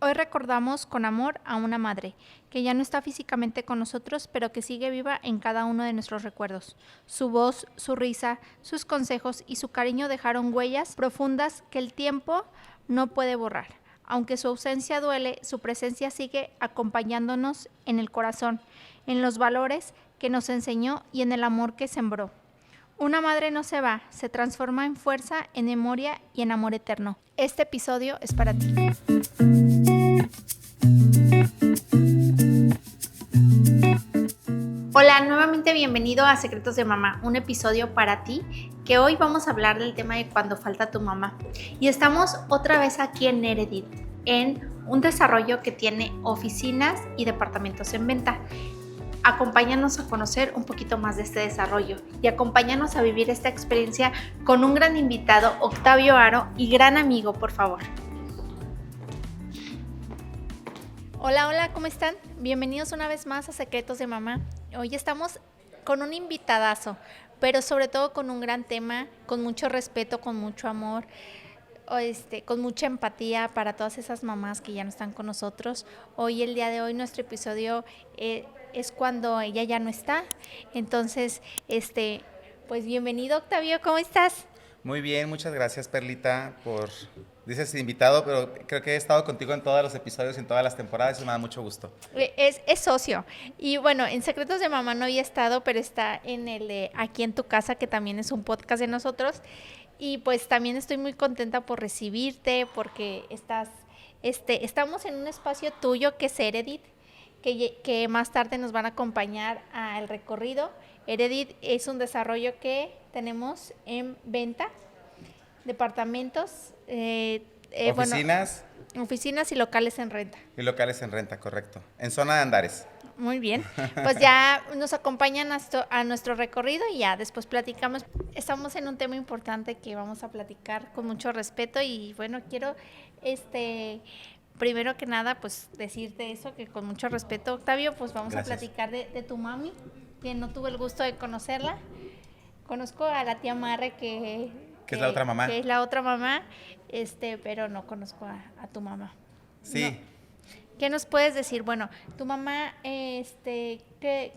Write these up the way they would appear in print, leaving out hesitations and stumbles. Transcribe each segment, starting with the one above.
Hoy recordamos con amor a una madre, que ya no está físicamente con nosotros, pero que sigue viva en cada uno de nuestros recuerdos. Su voz, su risa, sus consejos y su cariño dejaron huellas profundas que el tiempo no puede borrar. Aunque su ausencia duele, su presencia sigue acompañándonos en el corazón, en los valores que nos enseñó y en el amor que sembró. Una madre no se va, se transforma en fuerza, en memoria y en amor eterno. Este episodio es para ti. Hola, nuevamente bienvenido a Secretos de Mamá, un episodio para ti, que hoy vamos a hablar del tema de cuando falta tu mamá. Y estamos otra vez aquí en Heredit, en un desarrollo que tiene oficinas y departamentos en venta. Acompáñanos a conocer un poquito más de este desarrollo y acompáñanos a vivir esta experiencia con un gran invitado, Octavio Haro, y gran amigo, por favor. Hola, ¿cómo están? Bienvenidos una vez más a Secretos de Mamá. Hoy estamos con un invitadazo, pero sobre todo con un gran tema, con mucho respeto, con mucho amor, con mucha empatía para todas esas mamás que ya no están con nosotros. Hoy, el día de hoy, nuestro episodio es cuando ella ya no está. Entonces, pues bienvenido, Octavio, ¿cómo estás? Muy bien, muchas gracias, Perlita, dices invitado, pero creo que he estado contigo en todos los episodios, en todas las temporadas, y me da mucho gusto. Es socio. Y bueno, en Secretos de Mamá no había estado, pero está en el de Aquí en tu casa, que también es un podcast de nosotros. Y pues también estoy muy contenta por recibirte, porque estamos en un espacio tuyo que es Heredit, que más tarde nos van a acompañar al recorrido. Heredit es un desarrollo que tenemos en venta, departamentos, Oficinas oficinas y locales en renta. y locales en renta, correcto. En zona de Andares. Muy bien, pues ya nos acompañan a nuestro recorrido y ya después platicamos. Estamos en un tema importante que vamos a platicar con mucho respeto y bueno, quiero primero que nada pues decirte eso, que con mucho respeto, Octavio, pues vamos Gracias. a platicar de tu mami, que no tuve el gusto de conocerla. Conozco a la tía Marre ¿Qué es la otra mamá? que es la otra mamá, pero no conozco a tu mamá. Sí, No. ¿Qué nos puedes decir? Bueno, tu mamá,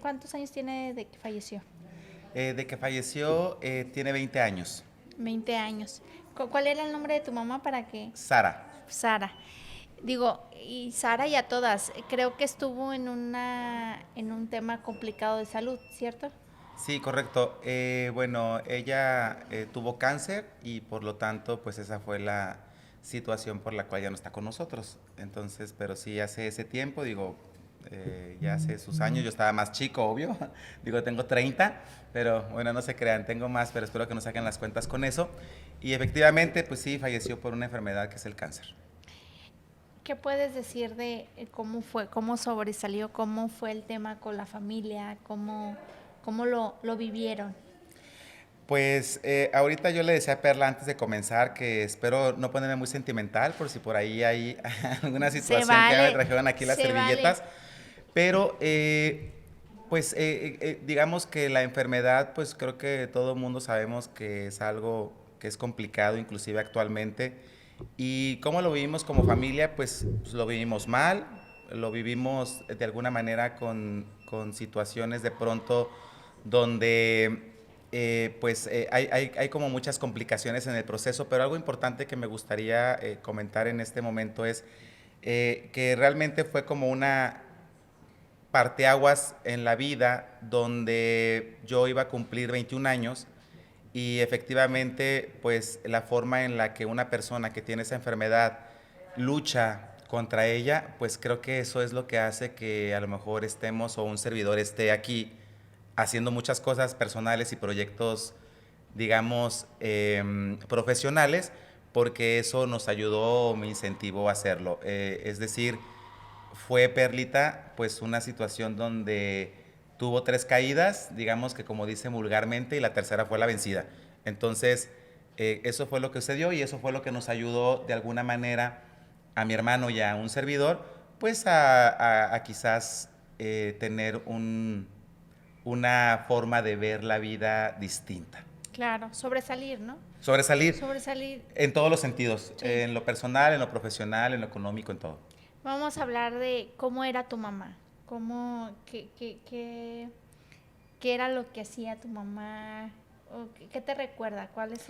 ¿cuántos años tiene de que falleció? de que falleció tiene 20 años. 20 años. ¿Cuál era el nombre de tu mamá para que? Sara. Sara. Digo, y Sara y a todas, creo que estuvo en un tema complicado de salud, ¿cierto? Sí, correcto. Bueno, ella tuvo cáncer y por lo tanto, pues esa fue la situación por la cual ya no está con nosotros. Entonces, pero sí, hace ese tiempo, digo, ya hace sus años, yo estaba más chico, obvio, digo, tengo 30, pero bueno, no se crean, tengo más, pero espero que no saquen las cuentas con eso. Y efectivamente, pues sí, falleció por una enfermedad que es el cáncer. ¿Qué puedes decir de cómo fue, cómo sobresalió, cómo fue el tema con la familia, cómo lo vivieron? Pues ahorita yo le decía a Perla antes de comenzar que espero no ponerme muy sentimental por si por ahí hay alguna situación que ya me trajeron aquí las servilletas, vale. pero pues digamos que la enfermedad pues creo que todo el mundo sabemos que es algo que es complicado inclusive actualmente y cómo lo vivimos como familia pues lo vivimos mal, lo vivimos de alguna manera con situaciones de pronto donde hay como muchas complicaciones en el proceso, pero algo importante que me gustaría comentar en este momento es que realmente fue como una parteaguas en la vida donde yo iba a cumplir 21 años y efectivamente pues la forma en la que una persona que tiene esa enfermedad lucha contra ella, pues creo que eso es lo que hace que a lo mejor estemos o un servidor esté aquí haciendo muchas cosas personales y proyectos, digamos, profesionales, porque eso nos ayudó, me incentivó a hacerlo. Es decir, fue Perlita, pues una situación donde tuvo 3 caídas, digamos que como dice vulgarmente, y la tercera fue la vencida. Entonces, eso fue lo que sucedió y eso fue lo que nos ayudó de alguna manera a mi hermano y a un servidor, pues a quizás tener una forma de ver la vida distinta. Claro, sobresalir, ¿no? Sobresalir Sobresalir. en todos los sentidos, Sí. en lo personal, en lo profesional, en lo económico, en todo. Vamos a hablar de cómo era tu mamá, cómo, qué era lo que hacía tu mamá, o qué te recuerda, cuál es.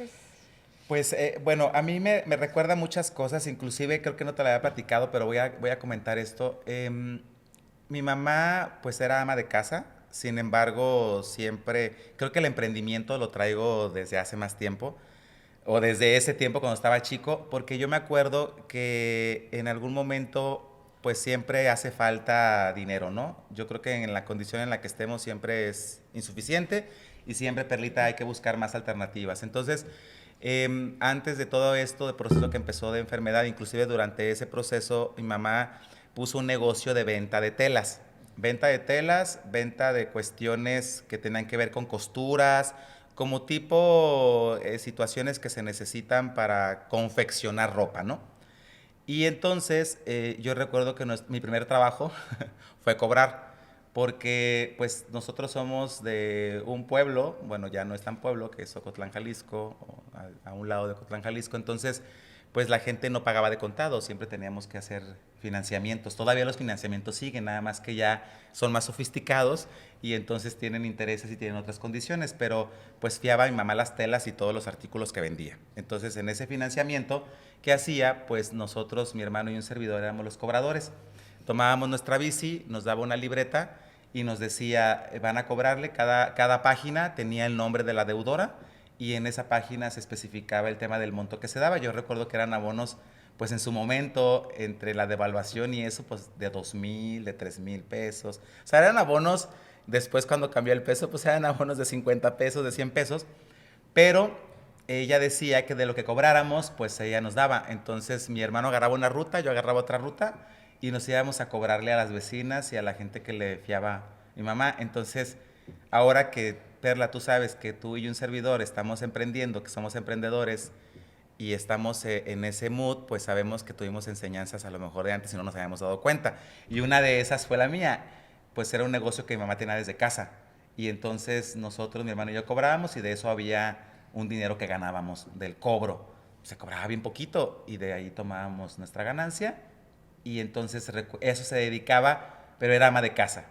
Pues bueno, a mí me recuerda muchas cosas, inclusive creo que no te la había platicado, pero voy a comentar esto. Mi mamá pues era ama de casa, sin embargo siempre, creo que el emprendimiento lo traigo desde hace más tiempo, o desde ese tiempo cuando estaba chico, porque yo me acuerdo que en algún momento pues siempre hace falta dinero, ¿no? Yo creo que en la condición en la que estemos siempre es insuficiente y siempre, Perlita, hay que buscar más alternativas. Entonces, antes de todo esto, de proceso que empezó de enfermedad, inclusive durante ese proceso, mi mamá puso un negocio de venta de telas. Venta de telas, venta de cuestiones que tengan que ver con costuras, como tipo situaciones que se necesitan para confeccionar ropa, ¿no? Y entonces yo recuerdo que mi primer trabajo fue cobrar, porque pues nosotros somos de un pueblo, bueno, ya no es tan pueblo, que es Ocotlán, Jalisco, a un lado de Ocotlán, Jalisco, entonces pues la gente no pagaba de contado, siempre teníamos que hacer financiamientos. Todavía los financiamientos siguen, nada más que ya son más sofisticados y entonces tienen intereses y tienen otras condiciones, pero pues fiaba a mi mamá las telas y todos los artículos que vendía. Entonces en ese financiamiento, ¿qué hacía? Pues nosotros, mi hermano y un servidor, éramos los cobradores. Tomábamos nuestra bici, nos daba una libreta y nos decía, van a cobrarle, cada página tenía el nombre de la deudora y en esa página se especificaba el tema del monto que se daba. Yo recuerdo que eran abonos, pues en su momento, entre la devaluación y eso, pues de 2,000, de 3,000 pesos. O sea, eran abonos, después cuando cambió el peso, pues eran abonos de 50 pesos, de 100 pesos, pero ella decía que de lo que cobráramos, pues ella nos daba. Entonces mi hermano agarraba una ruta, yo agarraba otra ruta y nos íbamos a cobrarle a las vecinas y a la gente que le fiaba mi mamá. Entonces, ahora que, Perla, tú sabes que tú y un servidor estamos emprendiendo, que somos emprendedores y estamos en ese mood, pues sabemos que tuvimos enseñanzas a lo mejor de antes y no nos habíamos dado cuenta. Y una de esas fue la mía, pues era un negocio que mi mamá tenía desde casa. Y entonces nosotros, mi hermano y yo cobrábamos y de eso había un dinero que ganábamos del cobro. Se cobraba bien poquito y de ahí tomábamos nuestra ganancia y entonces eso se dedicaba, pero era ama de casa.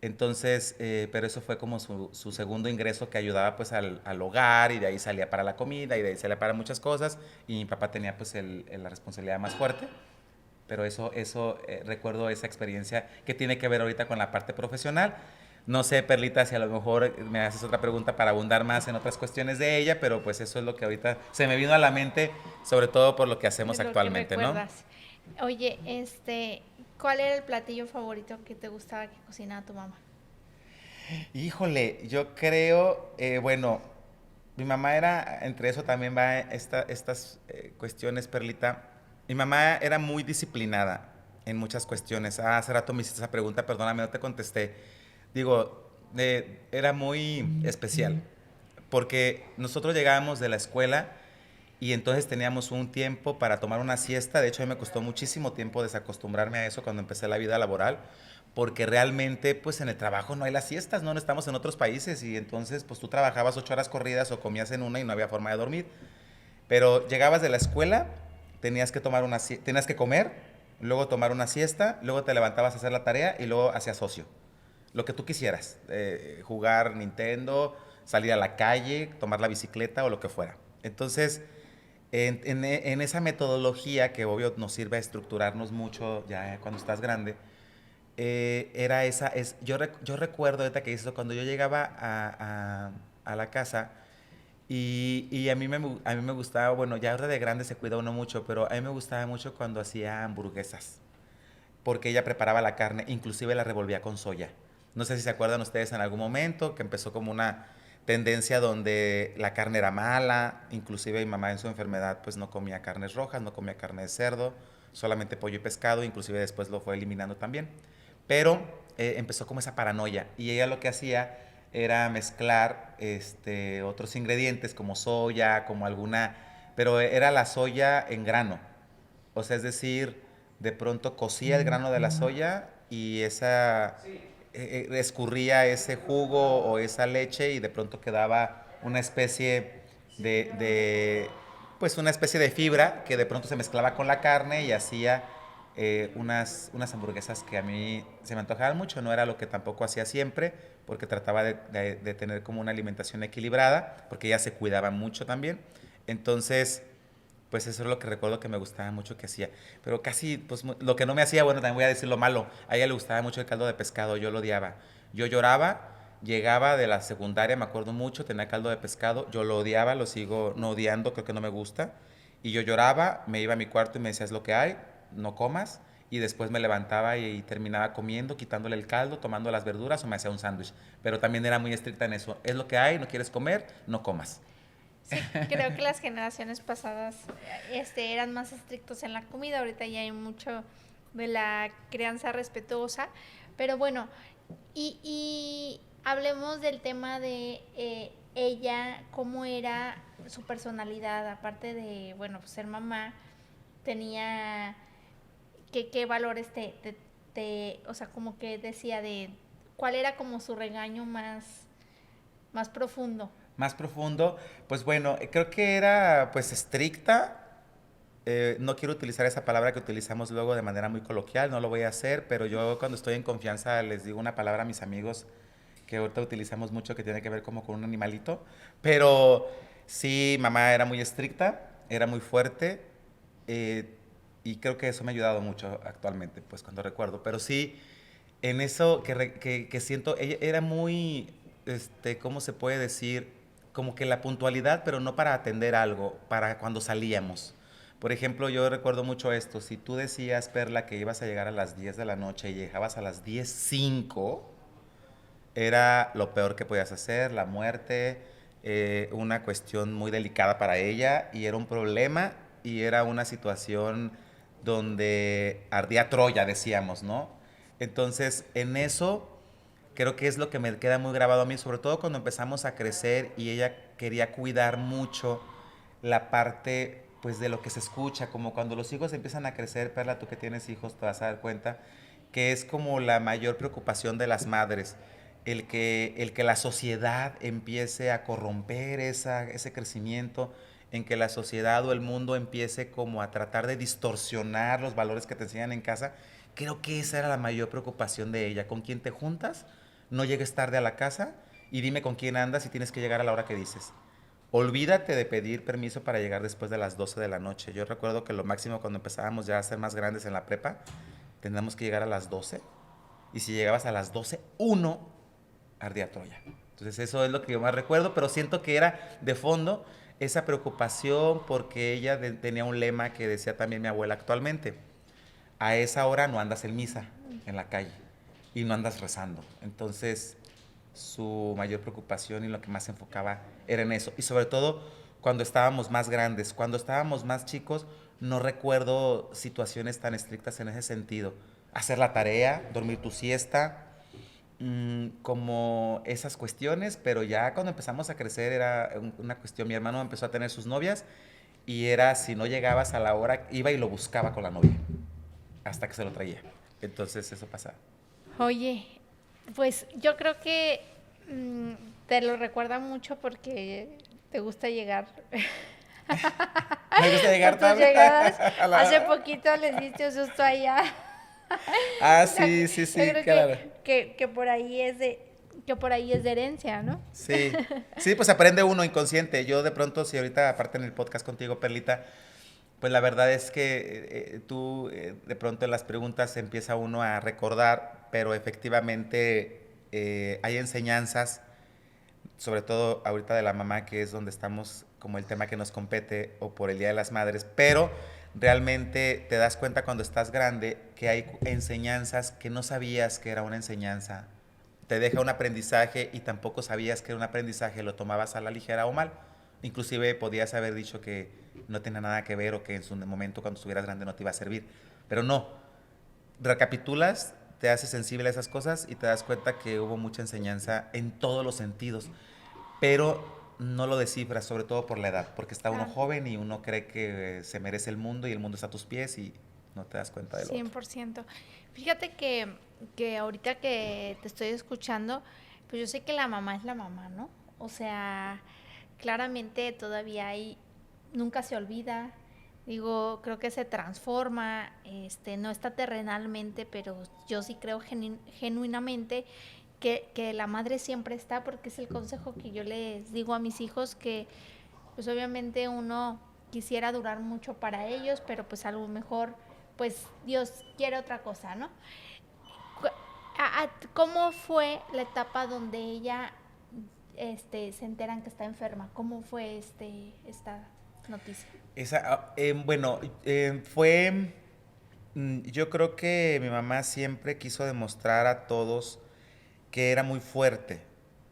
Entonces, pero eso fue como su segundo ingreso que ayudaba pues al hogar y de ahí salía para la comida y de ahí salía para muchas cosas y mi papá tenía pues la responsabilidad más fuerte. Pero eso recuerdo esa experiencia que tiene que ver ahorita con la parte profesional. No sé, Perlita, si a lo mejor me haces otra pregunta para abundar más en otras cuestiones de ella, pero pues eso es lo que ahorita se me vino a la mente, sobre todo por lo que hacemos De lo que actualmente, ¿no? recuerdas. Oye, ¿cuál era el platillo favorito que te gustaba que cocinara tu mamá? Híjole, yo creo, bueno, mi mamá era, entre eso también va estas cuestiones, Perlita. Mi mamá era muy disciplinada en muchas cuestiones. Hace rato me hiciste esa pregunta, perdóname, no te contesté. Digo, era muy especial, porque nosotros llegábamos de la escuela y entonces teníamos un tiempo para tomar una siesta. De hecho, a mí me costó muchísimo tiempo desacostumbrarme a eso cuando empecé la vida laboral, porque realmente pues en el trabajo no hay las siestas, no estamos en otros países y entonces pues tú trabajabas 8 horas corridas o comías en una y no había forma de dormir. Pero llegabas de la escuela, tenías que comer, luego tomar una siesta, luego te levantabas a hacer la tarea y luego hacías ocio. Lo que tú quisieras, jugar Nintendo, salir a la calle, tomar la bicicleta o lo que fuera. Entonces, en esa metodología que obvio nos sirve a estructurarnos mucho ya cuando estás grande, era esa, yo recuerdo ahorita que hizo cuando yo llegaba a la casa y a mí me gustaba, bueno, ya ahora de grande se cuida uno mucho, pero a mí me gustaba mucho cuando hacía hamburguesas, porque ella preparaba la carne, inclusive la revolvía con soya. No sé si se acuerdan ustedes en algún momento que empezó como una tendencia donde la carne era mala, inclusive mi mamá en su enfermedad pues no comía carnes rojas, no comía carne de cerdo, solamente pollo y pescado, inclusive después lo fue eliminando también. Pero empezó como esa paranoia y ella lo que hacía era mezclar otros ingredientes como soya, como alguna, pero era la soya en grano. O sea, es decir, de pronto cocía el grano de la soya y escurría ese jugo o esa leche y de pronto quedaba una especie pues una especie de fibra que de pronto se mezclaba con la carne y hacía unas hamburguesas que a mí se me antojaban mucho, no era lo que tampoco hacía siempre, porque trataba de tener como una alimentación equilibrada, porque ella se cuidaba mucho también. Entonces, pues eso es lo que recuerdo que me gustaba mucho que hacía. Pero casi, pues lo que no me hacía, bueno, también voy a decir lo malo. A ella le gustaba mucho el caldo de pescado, yo lo odiaba. Yo lloraba, llegaba de la secundaria, me acuerdo mucho, tenía caldo de pescado, yo lo odiaba, lo sigo no odiando, creo que no me gusta. Y yo lloraba, me iba a mi cuarto y me decía, es lo que hay, no comas. Y después me levantaba y terminaba comiendo, quitándole el caldo, tomando las verduras o me hacía un sándwich. Pero también era muy estricta en eso. Es lo que hay, no quieres comer, no comas. Sí, creo que las generaciones pasadas eran más estrictos en la comida, ahorita ya hay mucho de la crianza respetuosa, pero bueno, y hablemos del tema de ella, cómo era su personalidad, aparte de, bueno, pues ser mamá, tenía, qué valores o sea, como que decía de, cuál era como su regaño más profundo. Más profundo, pues bueno, creo que era pues estricta. No quiero utilizar esa palabra que utilizamos luego de manera muy coloquial, no lo voy a hacer, pero yo cuando estoy en confianza les digo una palabra a mis amigos que ahorita utilizamos mucho que tiene que ver como con un animalito, pero sí, mamá era muy estricta, era muy fuerte, eh, y creo que eso me ha ayudado mucho actualmente, pues cuando recuerdo, pero sí, en eso que siento, ella era muy, ¿cómo se puede decir? Como que la puntualidad, pero no para atender algo, para cuando salíamos. Por ejemplo, yo recuerdo mucho esto, si tú decías, Perla, que ibas a llegar a las 10 de la noche y llegabas a las 10:05, era lo peor que podías hacer, la muerte, una cuestión muy delicada para ella y era un problema y era una situación donde ardía Troya, decíamos, ¿no? Entonces, en eso creo que es lo que me queda muy grabado a mí, sobre todo cuando empezamos a crecer y ella quería cuidar mucho la parte pues de lo que se escucha, como cuando los hijos empiezan a crecer, Perla, tú que tienes hijos te vas a dar cuenta que es como la mayor preocupación de las madres, el que la sociedad empiece a corromper ese crecimiento, en que la sociedad o el mundo empiece como a tratar de distorsionar los valores que te enseñan en casa. Creo que esa era la mayor preocupación de ella. ¿Con quién te juntas? No llegues tarde a la casa y dime con quién andas y tienes que llegar a la hora que dices. Olvídate de pedir permiso para llegar después de las 12 de la noche. Yo recuerdo que lo máximo cuando empezábamos ya a ser más grandes en la prepa, teníamos que llegar a las 12. Y si llegabas a las 12:01, ardía Troya. Entonces eso es lo que yo más recuerdo, pero siento que era de fondo esa preocupación porque ella tenía un lema que decía también mi abuela actualmente. A esa hora no andas en misa en la calle y no andas rezando. Entonces su mayor preocupación y lo que más se enfocaba era en eso. Y sobre todo cuando estábamos más grandes, cuando estábamos más chicos, no recuerdo situaciones tan estrictas en ese sentido. Hacer la tarea, dormir tu siesta, como esas cuestiones, pero ya cuando empezamos a crecer era una cuestión, mi hermano empezó a tener sus novias y era si no llegabas a la hora, iba y lo buscaba con la novia, hasta que se lo traía. Entonces eso pasaba. Oye, pues yo creo que te lo recuerda mucho porque te gusta llegar. Me gusta llegar Por tus tarde. llegadas. A Hace la... poquito les diste justo allá. Ah, Yo sí, sí, sí, creo claro. que por ahí es de herencia, ¿no? Sí, sí, pues aprende uno inconsciente. Yo de pronto, si ahorita aparte en el podcast contigo, Perlita, pues la verdad es que tú de pronto en las preguntas empieza uno a recordar, pero efectivamente hay enseñanzas, sobre todo ahorita de la mamá, que es donde estamos como el tema que nos compete, o por el Día de las Madres, pero realmente te das cuenta cuando estás grande que hay enseñanzas que no sabías que era una enseñanza. Te deja un aprendizaje y tampoco sabías que era un aprendizaje, lo tomabas a la ligera o mal. Inclusive podías haber dicho que no tenía nada que ver o que en su momento cuando estuvieras grande no te iba a servir. Pero no, recapitulas, te haces sensible a esas cosas y te das cuenta que hubo mucha enseñanza en todos los sentidos, pero no lo descifras, sobre todo por la edad, porque está uno Ah, joven y uno cree que se merece el mundo y el mundo está a tus pies y no te das cuenta de lo otro. 100%. Fíjate que ahorita que te estoy escuchando, pues yo sé que la mamá es la mamá, ¿no? O sea, claramente todavía nunca se olvida. Digo, creo que se transforma, no está terrenalmente, pero yo sí creo genuinamente que la madre siempre está, porque es el consejo que yo les digo a mis hijos, que pues obviamente uno quisiera durar mucho para ellos, pero pues a lo mejor pues Dios quiere otra cosa, ¿no? ¿Cómo fue la etapa donde ella se enteran que está enferma? ¿Cómo fue esta noticia? Bueno, fue, yo creo que mi mamá siempre quiso demostrar a todos que era muy fuerte.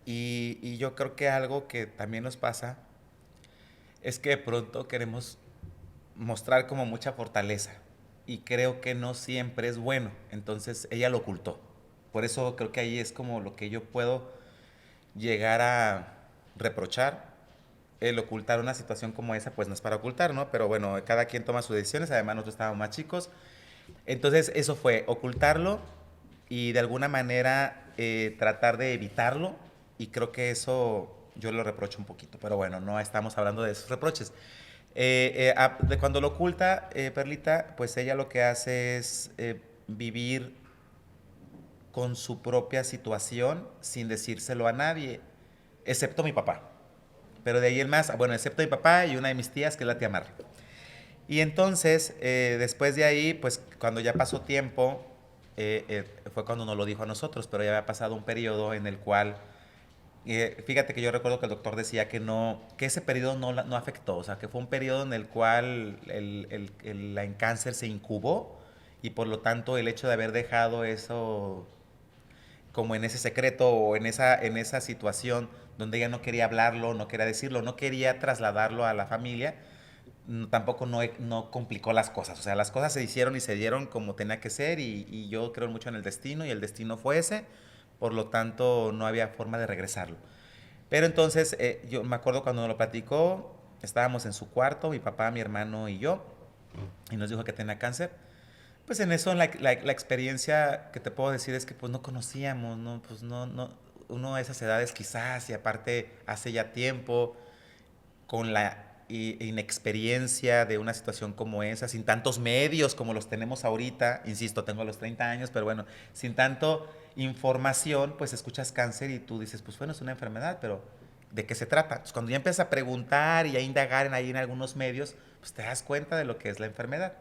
Y yo creo que algo que también nos pasa es que de pronto queremos mostrar como mucha fortaleza. Y creo que no siempre es bueno. Entonces ella lo ocultó. Por eso creo que ahí es como lo que yo puedo llegar a reprochar. El ocultar una situación como esa, pues no es para ocultar, ¿no? Pero bueno, cada quien toma sus decisiones. Además, nosotros estábamos más chicos. Entonces, eso fue ocultarlo y de alguna manera tratar de evitarlo. Y creo que eso yo lo reprocho un poquito. Pero bueno, no estamos hablando de esos reproches. De cuando lo oculta, Perlita, pues ella lo que hace es vivir con su propia situación sin decírselo a nadie, excepto mi papá. Pero de ahí el más, bueno, excepto mi papá y una de mis tías, que es la tía Marta. Y entonces, después de ahí, pues cuando ya pasó tiempo, fue cuando nos lo dijo a nosotros, pero ya había pasado un periodo en el cual, fíjate que yo recuerdo que el doctor decía que no, que ese periodo no afectó, o sea, que fue un periodo en el cual el cáncer se incubó y por lo tanto el hecho de haber dejado eso como en ese secreto o en esa situación donde ella no quería hablarlo, no quería decirlo, no quería trasladarlo a la familia, tampoco no complicó las cosas. O sea, las cosas se hicieron y se dieron como tenía que ser y yo creo mucho en el destino y el destino fue ese, por lo tanto no había forma de regresarlo. Pero entonces yo me acuerdo cuando nos lo platicó, estábamos en su cuarto, mi papá, mi hermano y yo, y nos dijo que tenía cáncer. Pues en eso la experiencia que te puedo decir es que pues no conocíamos, ¿no? Pues no, uno a esas edades quizás, y aparte hace ya tiempo, con la inexperiencia de una situación como esa, sin tantos medios como los tenemos ahorita, insisto, tengo los 30 años, pero bueno, sin tanto información, pues escuchas cáncer y tú dices, pues bueno, es una enfermedad, pero ¿de qué se trata? Pues cuando ya empiezas a preguntar y a indagar ahí en algunos medios, pues te das cuenta de lo que es la enfermedad.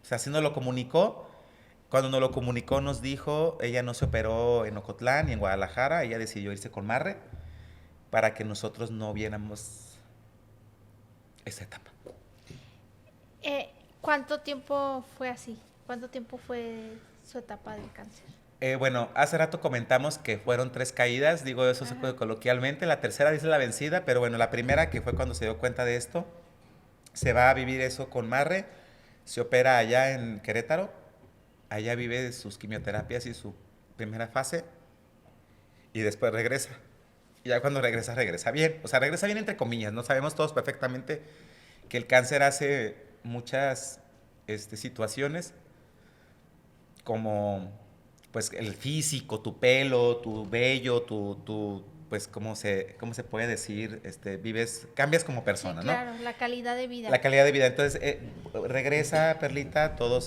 O sea, así nos lo comunicó. Cuando nos lo comunicó nos dijo, ella no se operó en Ocotlán ni en Guadalajara, ella decidió irse con Marre para que nosotros no viéramos esa etapa. ¿Cuánto tiempo fue así? ¿Cuánto tiempo fue su etapa del cáncer? Bueno, hace rato comentamos que fueron 3 caídas, digo eso se puede coloquialmente, la tercera dice la vencida, pero bueno, la primera que fue cuando se dio cuenta de esto, se va a vivir eso con Marre, se opera allá en Querétaro, allá vive sus quimioterapias y su primera fase y después regresa. Y ya cuando regresa, regresa bien. O sea, regresa bien entre comillas, ¿no? Sabemos todos perfectamente que el cáncer hace muchas situaciones como pues el físico, tu pelo, tu vello, pues cómo se puede decir, cambias como persona, sí, ¿no? claro, la calidad de vida. La calidad de vida. Entonces, regresa Perlita, todo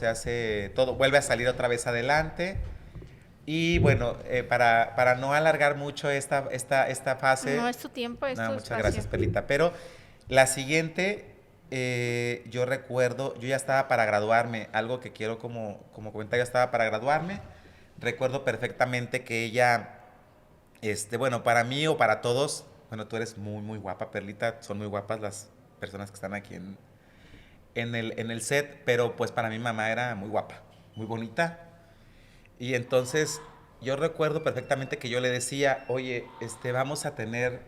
vuelve a salir otra vez adelante. Y bueno, para no alargar mucho esta fase. No es tu tiempo, es tu muchas espacio. gracias, Perlita. Pero la siguiente, yo recuerdo, yo ya estaba para graduarme, algo que quiero como comentar, ya estaba para graduarme. Recuerdo perfectamente que ella, bueno, para mí o para todos, bueno, tú eres muy, muy guapa, Perlita, son muy guapas las personas que están aquí en el set, pero pues para mi mamá era muy guapa, muy bonita. Y entonces yo recuerdo perfectamente que yo le decía, oye, vamos a tener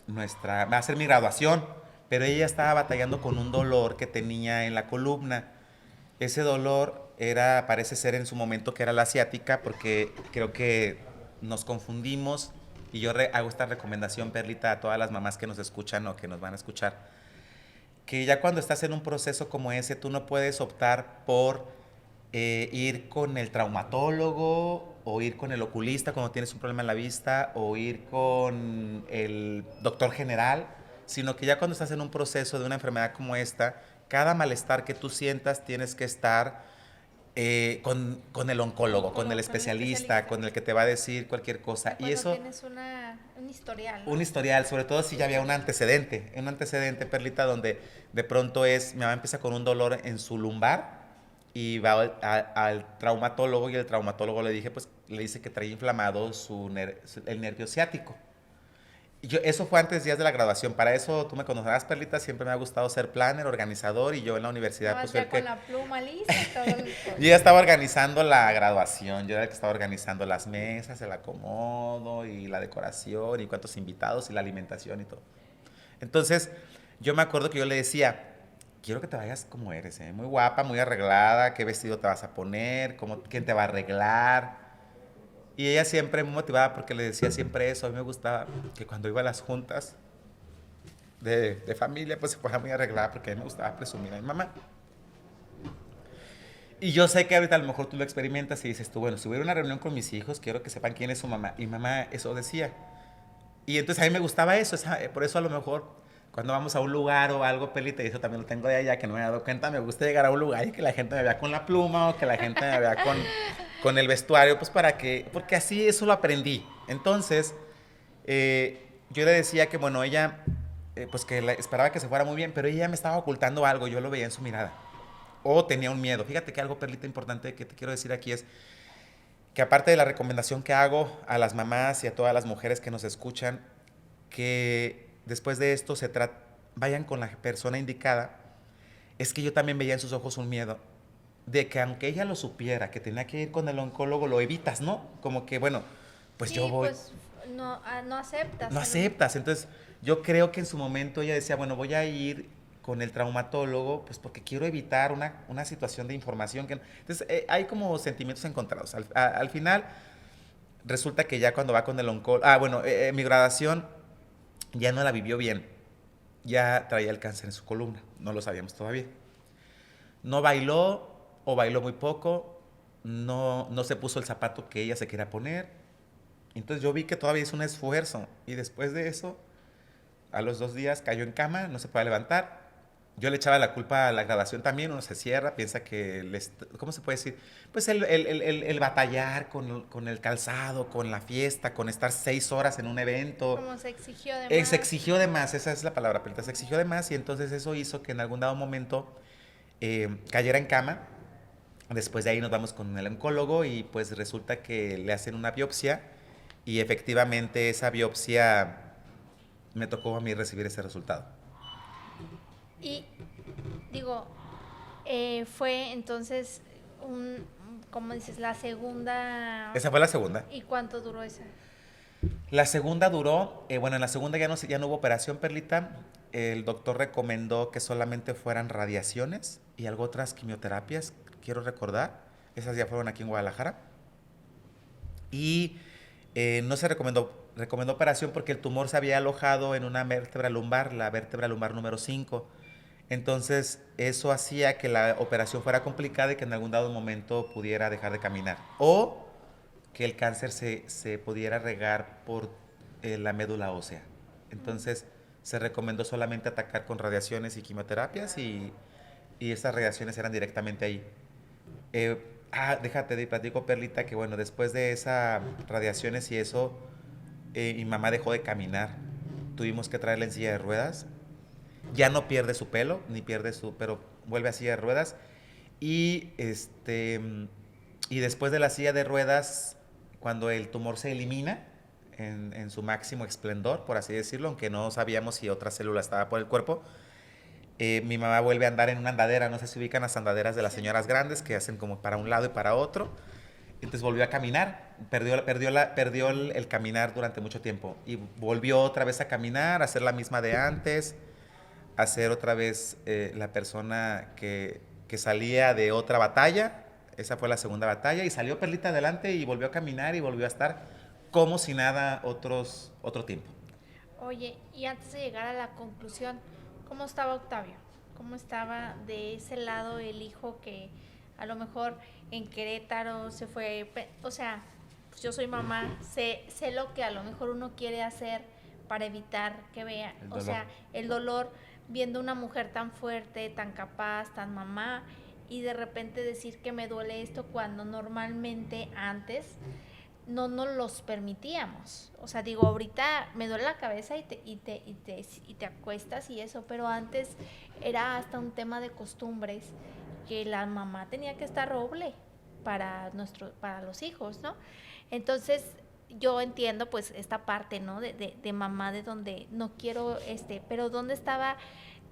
va a ser mi graduación, pero ella estaba batallando con un dolor que tenía en la columna. Ese dolor parece ser en su momento que era la ciática, porque creo que nos confundimos y yo hago esta recomendación, Perlita, a todas las mamás que nos escuchan o que nos van a escuchar, que ya cuando estás en un proceso como ese, tú no puedes optar por ir con el traumatólogo o ir con el oculista cuando tienes un problema en la vista o ir con el doctor general, sino que ya cuando estás en un proceso de una enfermedad como esta, cada malestar que tú sientas tienes que estar con el oncólogo, con el especialista, con el que te va a decir cualquier cosa. Y Cuando eso, tienes un historial, un ¿no? historial, sobre todo si ya había un antecedente, Perlita, donde de pronto mi mamá empieza con un dolor en su lumbar y va al traumatólogo y el traumatólogo le dice que trae inflamado el nervio ciático. Eso fue antes días de la graduación. Para eso tú me conocerás, Perlita. Siempre me ha gustado ser planner, organizador. Y yo en la universidad, Estabas pues fui ya el con que. la pluma lista y todo el Yo ya estaba organizando la graduación. Yo era el que estaba organizando las mesas, el acomodo y la decoración y cuántos invitados y la alimentación y todo. Entonces, yo me acuerdo que yo le decía, quiero que te vayas como eres, ¿eh? Muy guapa, muy arreglada, qué vestido te vas a poner, quién te va a arreglar. Y ella siempre me motivaba porque le decía siempre eso. A mí me gustaba que cuando iba a las juntas de familia, pues se ponía muy arreglada porque a mí me gustaba presumir a mi mamá. Y yo sé que ahorita a lo mejor tú lo experimentas y dices tú, bueno, si hubiera una reunión con mis hijos, quiero que sepan quién es su mamá. Y mamá eso decía. Y entonces a mí me gustaba eso. Por eso a lo mejor cuando vamos a un lugar o algo, Pelita, y eso también lo tengo de allá, que no me he dado cuenta, me gusta llegar a un lugar y que la gente me vea con la pluma o que la gente me vea con el vestuario, pues porque así eso lo aprendí. Entonces, yo le decía que, bueno, ella, pues que esperaba que se fuera muy bien, pero ella me estaba ocultando algo, yo lo veía en su mirada. O tenía un miedo. Fíjate que algo, Perlita, importante que te quiero decir aquí es que aparte de la recomendación que hago a las mamás y a todas las mujeres que nos escuchan, que después de esto vayan con la persona indicada, es que yo también veía en sus ojos un miedo de que aunque ella lo supiera, que tenía que ir con el oncólogo, lo evitas, ¿no? Como que, bueno, pues yo Sí, voy. pues no, no aceptas. No aceptas. Entonces, yo creo que en su momento ella decía, bueno, voy a ir con el traumatólogo, pues porque quiero evitar una situación de información. Entonces, hay como sentimientos encontrados. Al final, resulta que ya cuando va con el oncólogo, bueno, mi graduación ya no la vivió bien. Ya traía el cáncer en su columna, no lo sabíamos todavía. No bailó o bailó muy poco, no se puso el zapato que ella se quería poner. Entonces yo vi que todavía es un esfuerzo y después de eso, a los 2 días cayó en cama, no se podía levantar. Yo le echaba la culpa a la graduación también, uno se cierra, piensa que, ¿cómo se puede decir? Pues el batallar con el calzado, con la fiesta, con estar 6 horas en un evento. Como se exigió de Se más. exigió de más, esa es la palabra, Pelita, se exigió de más y entonces eso hizo que en algún dado momento cayera en cama. Después de ahí nos vamos con el oncólogo y pues resulta que le hacen una biopsia y efectivamente esa biopsia me tocó a mí recibir ese resultado. Y digo, fue entonces como dices, la segunda. Esa fue la segunda. ¿Y cuánto duró esa? La segunda duró, bueno, en la segunda ya no hubo operación, Perlita. El doctor recomendó que solamente fueran radiaciones y algo otras quimioterapias, quiero recordar. Esas ya fueron aquí en Guadalajara. Y no se recomendó operación porque el tumor se había alojado en una vértebra lumbar, la vértebra lumbar número 5. Entonces, eso hacía que la operación fuera complicada y que en algún dado momento pudiera dejar de caminar. O que el cáncer se pudiera regar por la médula ósea. Entonces, se recomendó solamente atacar con radiaciones y quimioterapias y esas radiaciones eran directamente ahí. Déjate de platico, Perlita, que bueno, después de esas radiaciones y eso, mi mamá dejó de caminar. Tuvimos que traerla en silla de ruedas. Ya no pierde su pelo, pero vuelve a silla de ruedas. Y y después de la silla de ruedas, cuando el tumor se elimina en su máximo esplendor, por así decirlo, aunque no sabíamos si otra célula estaba por el cuerpo, mi mamá vuelve a andar en una andadera, no sé si ubican las andaderas de las señoras grandes que hacen como para un lado y para otro. Entonces volvió a caminar, perdió el caminar durante mucho tiempo y volvió otra vez a caminar, a ser la misma de antes, a ser otra vez la persona que salía de otra batalla. Esa fue la segunda batalla y salió Perlita adelante y volvió a caminar y volvió a estar como si nada otro tiempo. Oye, y antes de llegar a la conclusión, ¿cómo estaba Octavio? ¿Cómo estaba de ese lado el hijo que a lo mejor en Querétaro se fue? O sea, pues yo soy mamá, sé lo que a lo mejor uno quiere hacer para evitar que vea, o sea, el dolor, viendo una mujer tan fuerte, tan capaz, tan mamá, y de repente decir que me duele esto cuando normalmente antes no nos los permitíamos. O sea, digo, ahorita me duele la cabeza y te acuestas y eso, pero antes era hasta un tema de costumbres que la mamá tenía que estar roble para los hijos, ¿no? Entonces, yo entiendo pues esta parte, ¿no? De mamá, de donde no quiero, pero ¿dónde estaba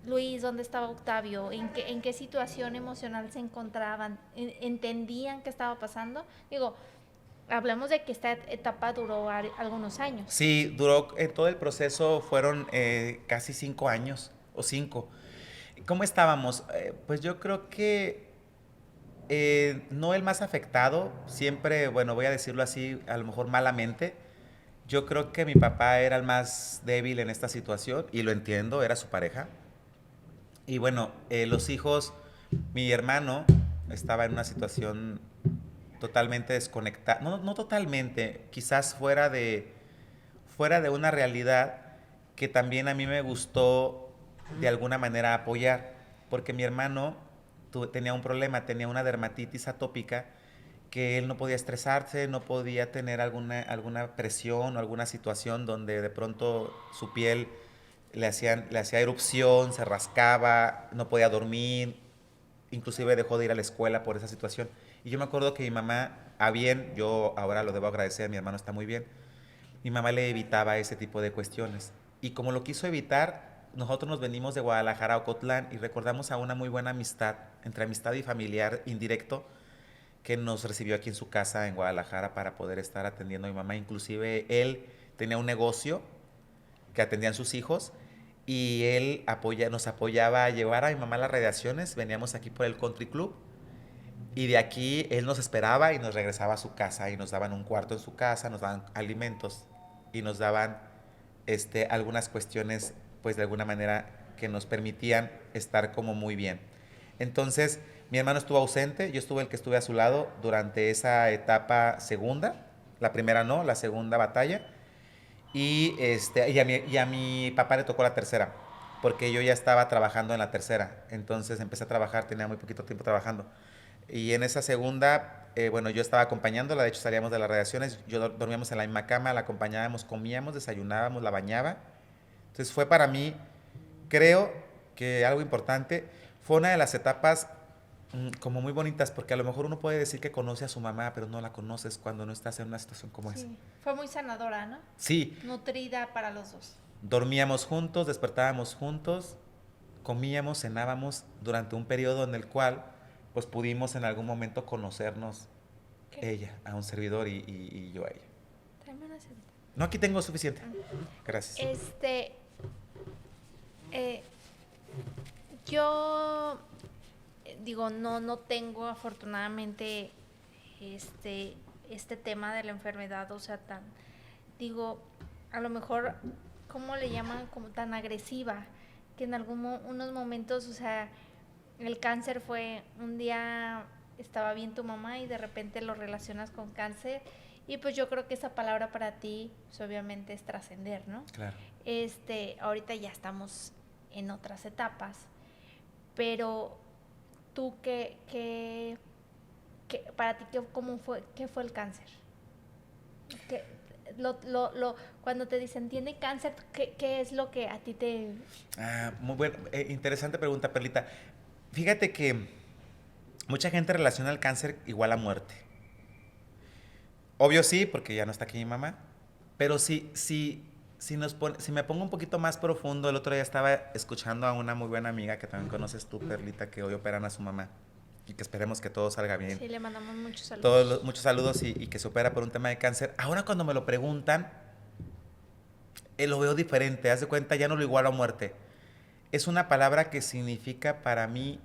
Luis? ¿Dónde estaba Octavio? ¿En qué situación emocional se encontraban? ¿Entendían qué estaba pasando? Digo, hablemos de que esta etapa duró algunos años. Sí, duró, en todo el proceso fueron casi 5 años o 5. ¿Cómo estábamos? Pues yo creo que no el más afectado, siempre, bueno, voy a decirlo así, a lo mejor malamente. Yo creo que mi papá era el más débil en esta situación y lo entiendo, era su pareja. Y bueno, los hijos, mi hermano estaba en una situación totalmente desconectada, no, no totalmente, quizás fuera de una realidad que también a mí me gustó de alguna manera apoyar, porque mi hermano tenía un problema, tenía una dermatitis atópica que él no podía estresarse, no podía tener alguna presión o alguna situación donde de pronto su piel le hacía erupción, se rascaba, no podía dormir, inclusive dejó de ir a la escuela por esa situación. Y yo me acuerdo que mi mamá, a bien, yo ahora lo debo agradecer, mi hermano está muy bien, mi mamá le evitaba ese tipo de cuestiones. Y como lo quiso evitar, nosotros nos venimos de Guadalajara a Ocotlán y recordamos a una muy buena amistad, entre amistad y familiar indirecto, que nos recibió aquí en su casa en Guadalajara para poder estar atendiendo a mi mamá. Inclusive él tenía un negocio que atendían sus hijos y él nos apoyaba a llevar a mi mamá a las radiaciones. Veníamos aquí por el Country Club y de aquí él nos esperaba y nos regresaba a su casa y nos daban un cuarto en su casa, nos daban alimentos y nos daban algunas cuestiones, pues de alguna manera que nos permitían estar como muy bien. Entonces, mi hermano estuvo ausente, yo estuve el que estuve a su lado durante esa etapa segunda, la primera no, la segunda batalla, y a mi papá le tocó la tercera, porque yo ya estaba trabajando en la tercera, entonces empecé a trabajar, tenía muy poquito tiempo trabajando. Y en esa segunda, bueno, yo estaba acompañándola, de hecho salíamos de las radiaciones, dormíamos en la misma cama, la acompañábamos, comíamos, desayunábamos, la bañaba. Entonces fue para mí, creo que algo importante, fue una de las etapas como muy bonitas, porque a lo mejor uno puede decir que conoce a su mamá, pero no la conoces cuando no estás en una situación como esa. Sí, fue muy sanadora, ¿no? Sí, Nutrida para los dos. dormíamos juntos, despertábamos juntos, comíamos, cenábamos durante un periodo en el cual pues pudimos en algún momento conocernos, ¿Qué? ella a un servidor y yo a ella. Tráeme una cerveza. No, aquí tengo suficiente. Gracias. Eh, yo digo, no tengo afortunadamente este tema de la enfermedad, o sea, digo, a lo mejor, ¿cómo le llaman? Como tan agresiva, que en unos momentos, o sea, el cáncer fue, un día estaba bien tu mamá y de repente lo relacionas con cáncer, y pues yo creo que esa palabra para ti, pues obviamente es trascender, ¿no? Claro. Ahorita ya estamos en otras etapas, pero tú para ti, ¿qué fue el cáncer? ¿Qué, cuando te dicen tiene cáncer, ¿qué es lo que a ti te...? Muy buena, interesante pregunta, Perlita. Fíjate que mucha gente relaciona el cáncer igual a muerte. Obvio sí, porque ya no está aquí mi mamá, pero si me pongo un poquito más profundo, el otro día estaba escuchando a una muy buena amiga que también conoces tú, Perlita, que hoy operan a su mamá y que esperemos que todo salga bien. Sí, le mandamos muchos saludos. Muchos saludos y que se opera por un tema de cáncer. Ahora cuando me lo preguntan, lo veo diferente, haz de cuenta, ya no lo igualo a muerte. Es una palabra que significa para mí,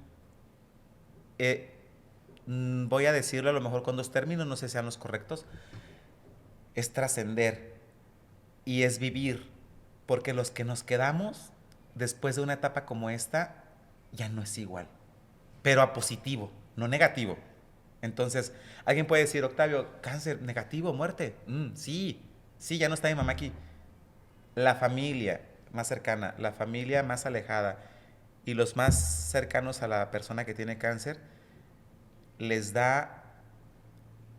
voy a decirlo a lo mejor con dos términos, no sé si sean los correctos, es trascender y es vivir, porque los que nos quedamos después de una etapa como esta ya no es igual, pero a positivo, no negativo. Entonces, alguien puede decir, Octavio, cáncer, negativo, muerte. Sí, sí, ya no está mi mamá aquí. La familia más cercana, la familia más alejada, y los más cercanos a la persona que tiene cáncer les da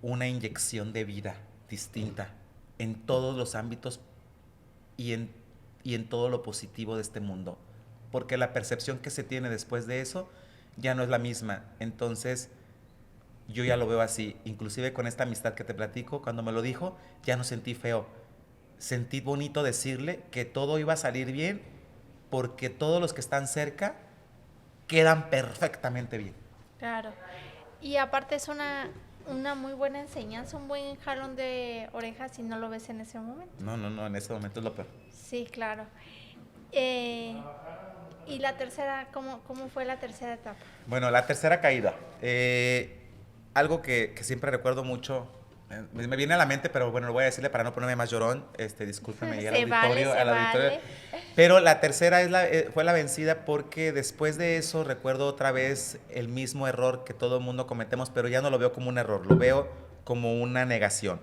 una inyección de vida distinta en todos los ámbitos y en todo lo positivo de este mundo. Porque la percepción que se tiene después de eso ya no es la misma. Entonces, yo ya lo veo así. Inclusive con esta amistad que te platico, cuando me lo dijo, ya no sentí feo. Sentí bonito decirle que todo iba a salir bien porque todos los que están cerca quedan perfectamente bien. Claro. Y aparte es una muy buena enseñanza, un buen jalón de orejas si no lo ves en ese momento. No, en ese momento es lo peor. Sí, claro. ¿Y la tercera, cómo fue la tercera etapa? Bueno, la tercera caída. Algo que siempre recuerdo mucho, me viene a la mente, pero bueno, lo voy a decirle para no ponerme más llorón. Discúlpeme, y al auditorio. Vale. Pero la tercera fue la vencida porque después de eso recuerdo otra vez el mismo error que todo el mundo cometemos, pero ya no lo veo como un error, lo veo como una negación.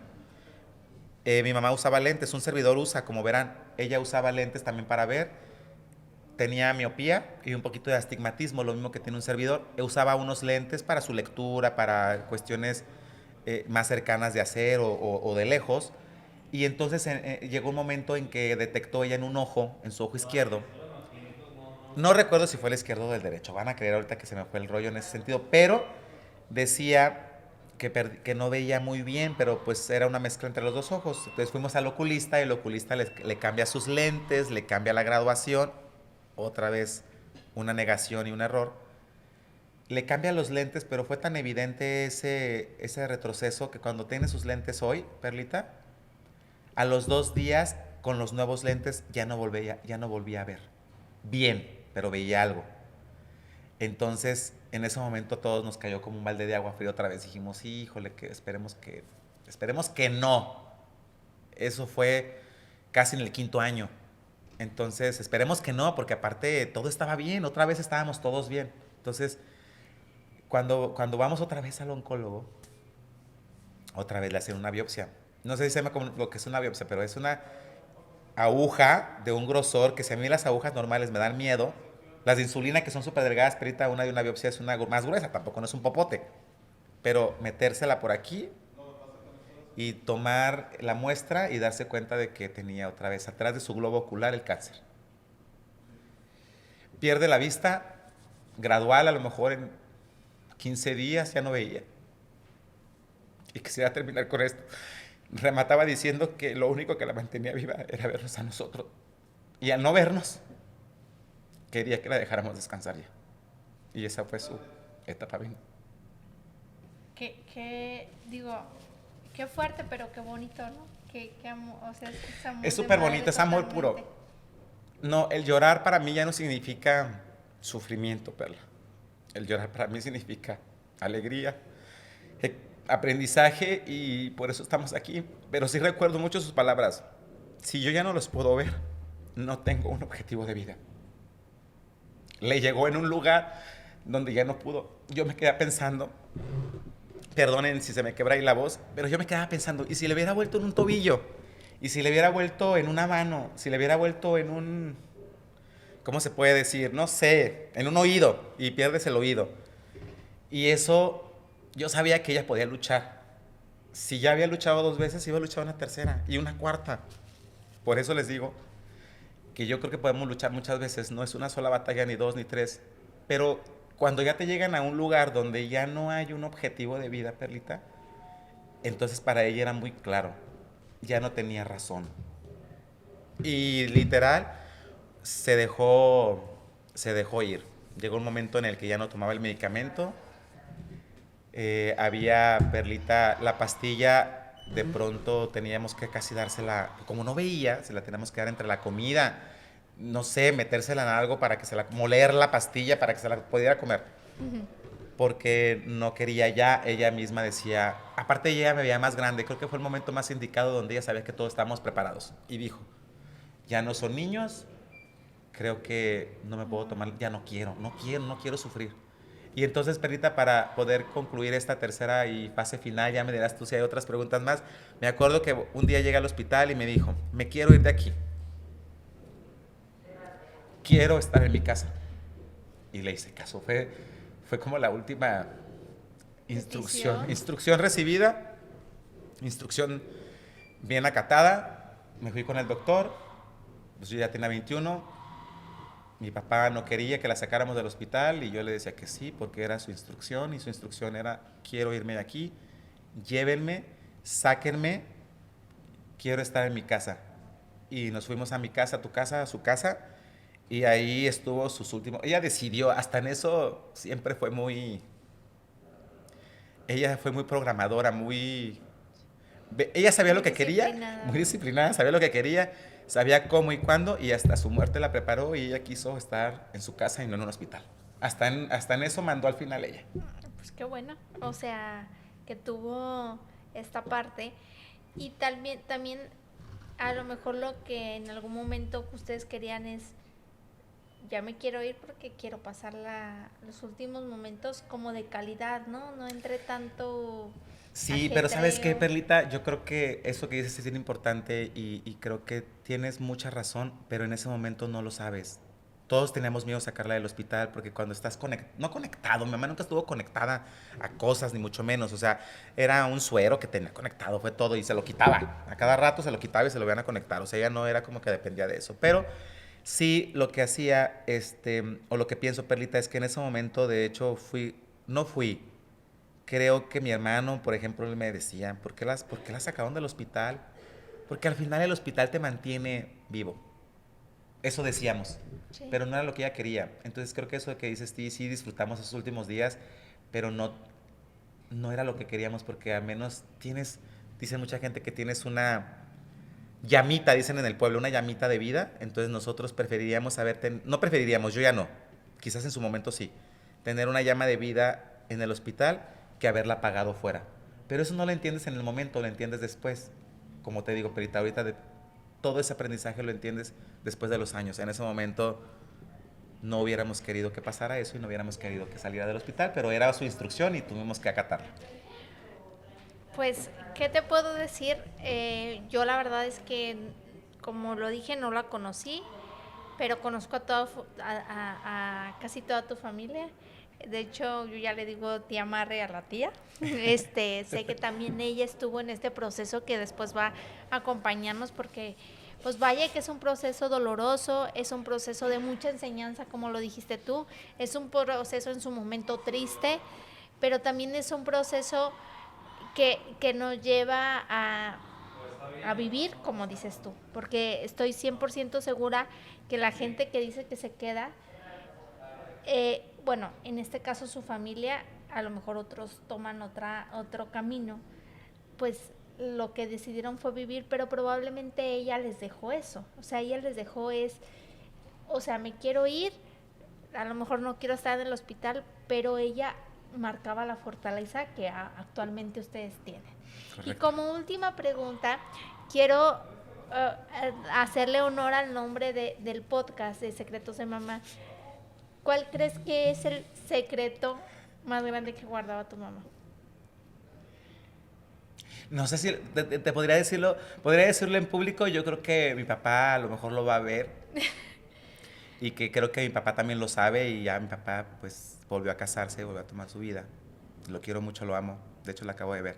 Mi mamá usaba lentes, un servidor usa, como verán, ella usaba lentes también para ver, tenía miopía y un poquito de astigmatismo, lo mismo que tiene un servidor. Usaba unos lentes para su lectura, para cuestiones más cercanas de hacer o de lejos. Y entonces llegó un momento en que detectó ella en un ojo, en su ojo izquierdo. No recuerdo si fue el izquierdo o el derecho, van a creer ahorita que se me fue el rollo en ese sentido, pero decía que no veía muy bien, pero pues era una mezcla entre los dos ojos. Entonces fuimos al oculista y el oculista le cambia sus lentes, le cambia la graduación, otra vez una negación y un error. Le cambia los lentes, pero fue tan evidente ese retroceso que cuando tiene sus lentes hoy, Perlita, a los 2 días con los nuevos lentes ya no volvía a ver bien, pero veía algo. Entonces, en ese momento todos nos cayó como un balde de agua fría otra vez. Dijimos, híjole, esperemos que no. Eso fue casi en el 5.º año. Entonces, esperemos que no, porque aparte todo estaba bien, otra vez estábamos todos bien. Entonces, cuando vamos otra vez al oncólogo, otra vez le hacen una biopsia. No sé si se llama como lo que es una biopsia, pero es una aguja de un grosor que si a mí las agujas normales me dan miedo, las de insulina que son súper delgadas, perita, una de una biopsia es una más gruesa, tampoco no es un popote, pero metérsela por aquí y tomar la muestra y darse cuenta de que tenía otra vez atrás de su globo ocular el cáncer. Pierde la vista gradual, a lo mejor en 15 días ya no veía. Y quisiera terminar con esto. Remataba diciendo que lo único que la mantenía viva era vernos a nosotros. Y al no vernos, quería que la dejáramos descansar ya. Y esa fue su etapa bien. Qué fuerte, pero qué bonito, ¿no? O sea, es amor. Es súper bonito, es amor puro. No, el llorar para mí ya no significa sufrimiento, Perla. El llorar para mí significa alegría, aprendizaje, y por eso estamos aquí. Pero sí recuerdo mucho sus palabras. Si yo ya no los puedo ver, no tengo un objetivo de vida. Le llegó en un lugar donde ya no pudo. Yo me quedé pensando, perdonen si se me quebra ahí la voz, pero yo me quedaba pensando, ¿y si le hubiera vuelto en un tobillo? ¿Y si le hubiera vuelto en una mano? ¿Si le hubiera vuelto en un, ¿cómo se puede decir? No sé, en un oído, y pierdes el oído. Y eso, yo sabía que ella podía luchar. Si ya había luchado 2 veces, iba a luchar una tercera y una cuarta. Por eso les digo que yo creo que podemos luchar muchas veces. No es una sola batalla, ni 2, ni 3. Pero cuando ya te llegan a un lugar donde ya no hay un objetivo de vida, Perlita, entonces para ella era muy claro. Ya no tenía razón. Y literal, se dejó ir. Llegó un momento en el que ya no tomaba el medicamento. Había, Perlita, la pastilla, de pronto teníamos que casi dársela, como no veía, se la teníamos que dar entre la comida, no sé, metérsela en algo para que moler la pastilla para que se la pudiera comer. Porque no quería ya, ella misma decía, aparte ella me veía más grande, creo que fue el momento más indicado donde ella sabía que todos estábamos preparados. Y dijo, ya no son niños, creo que no me puedo tomar, ya no quiero sufrir. Y entonces, Perlita, para poder concluir esta tercera y fase final, ya me dirás tú si hay otras preguntas más. Me acuerdo que un día llegué al hospital y me dijo, me quiero ir de aquí. Quiero estar en mi casa. y le hice caso. Fue como la última Petición. instrucción recibida, instrucción bien acatada. Me fui con el doctor, pues yo ya tenía 21. Mi papá no quería que la sacáramos del hospital y yo le decía que sí, porque era su instrucción y su instrucción era: quiero irme de aquí, llévenme, sáquenme, quiero estar en mi casa. Y nos fuimos a mi casa, a tu casa, a su casa, y ahí estuvo sus últimos. Ella decidió, hasta en eso siempre fue muy. Ella fue muy programadora, muy. Ella sabía Muy lo que quería, disciplinada. muy disciplinada, sabía lo que quería, sabía cómo y cuándo, y hasta su muerte la preparó y ella quiso estar en su casa y no en un hospital. Hasta en eso mandó al final ella. Pues qué bueno. O sea, que tuvo esta parte. Y también a lo mejor lo que en algún momento que ustedes querían es, ya me quiero ir porque quiero pasar los últimos momentos como de calidad, ¿no? No entre tanto Sí, pero ¿sabes qué, ajetreo. Perlita? Yo creo que eso que dices es bien importante y creo que tienes mucha razón, pero en ese momento no lo sabes. Todos teníamos miedo de sacarla del hospital porque cuando estás no conectado, mi mamá nunca estuvo conectada a cosas, ni mucho menos. O sea, era un suero que tenía conectado, fue todo, y se lo quitaba. A cada rato se lo quitaba y se lo iban a conectar. O sea, ella no era como que dependía de eso. Pero sí, lo que hacía, o lo que pienso, Perlita, es que en ese momento, de hecho, no fui. Creo que mi hermano, por ejemplo, él me decía: por qué las sacaron del hospital? Porque al final el hospital te mantiene vivo. Eso decíamos, Sí. pero no era lo que ella quería. Entonces creo que eso que dices, sí disfrutamos esos últimos días, pero no era lo que queríamos, porque al menos dice mucha gente que tienes una llamita, dicen en el pueblo, una llamita de vida. Entonces nosotros preferiríamos no preferiríamos, yo ya no, quizás en su momento sí, tener una llama de vida en el hospital que haberla apagado fuera. Pero eso no lo entiendes en el momento, lo entiendes después. Como te digo, Perita, ahorita todo ese aprendizaje lo entiendes después de los años. En ese momento no hubiéramos querido que pasara eso y no hubiéramos querido que saliera del hospital, pero era su instrucción y tuvimos que acatarla. Pues, ¿qué te puedo decir? Yo la verdad es que, como lo dije, no la conocí, pero conozco a casi toda tu familia. De hecho, yo ya le digo tía Marre a la tía. Sé que también ella estuvo en este proceso que después va a acompañarnos porque, pues vaya que es un proceso doloroso, es un proceso de mucha enseñanza, como lo dijiste tú, es un proceso en su momento triste, pero también es un proceso que nos lleva a vivir, como dices tú, porque estoy 100% segura que la gente que dice que se queda, bueno, en este caso su familia, a lo mejor otros toman otro camino, pues lo que decidieron fue vivir, pero probablemente ella les dejó eso, o sea, ella les dejó o sea, me quiero ir, a lo mejor no quiero estar en el hospital, pero ella marcaba la fortaleza que actualmente ustedes tienen. Correcto. Y como última pregunta, quiero hacerle honor al nombre del podcast de Secretos de Mamá. ¿Cuál crees que es el secreto más grande que guardaba tu mamá? No sé si te podría decirlo en público. Yo creo que mi papá a lo mejor lo va a ver y que creo que mi papá también lo sabe, y ya mi papá pues volvió a casarse, volvió a tomar su vida. Lo quiero mucho, lo amo. De hecho, lo acabo de ver.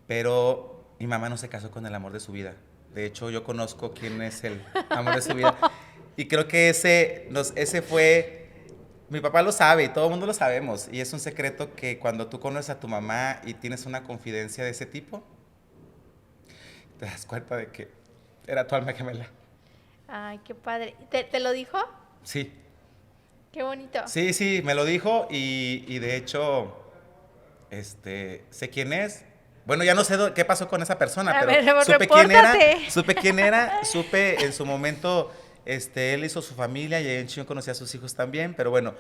Pero mi mamá no se casó con el amor de su vida. De hecho, yo conozco quién es el amor de su vida. Y creo que ese fue. Mi papá lo sabe y todo el mundo lo sabemos. Y es un secreto que cuando tú conoces a tu mamá y tienes una confidencia de ese tipo, te das cuenta de que era tu alma gemela. Ay, qué padre. ¿Te lo dijo? Sí. Qué bonito. Sí, me lo dijo y de hecho, sé quién es. Bueno, ya no sé qué pasó con esa persona, A pero ver, supe repórtate. quién era, supe en su momento, él hizo su familia y en Chillón conocía a sus hijos también, pero bueno,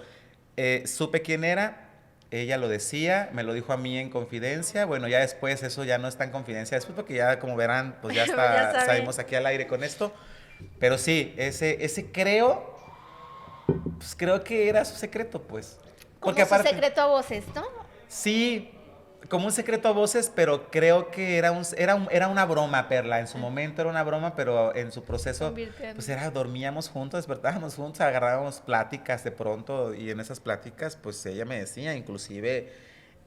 supe quién era, ella lo decía, me lo dijo a mí en confidencia. Bueno, ya después eso ya no está en confidencia después, porque ya, como verán, pues ya está, salimos aquí al aire con esto, pero sí, ese creo, pues creo que era su secreto, pues. Como su secreto a voces, ¿no? Sí, como un secreto a voces, pero creo que era una broma, Perla. En su momento era una broma, pero en su proceso, pues Convirtiendo. dormíamos juntos, despertábamos juntos, agarrábamos pláticas de pronto, y en esas pláticas, pues ella me decía, inclusive,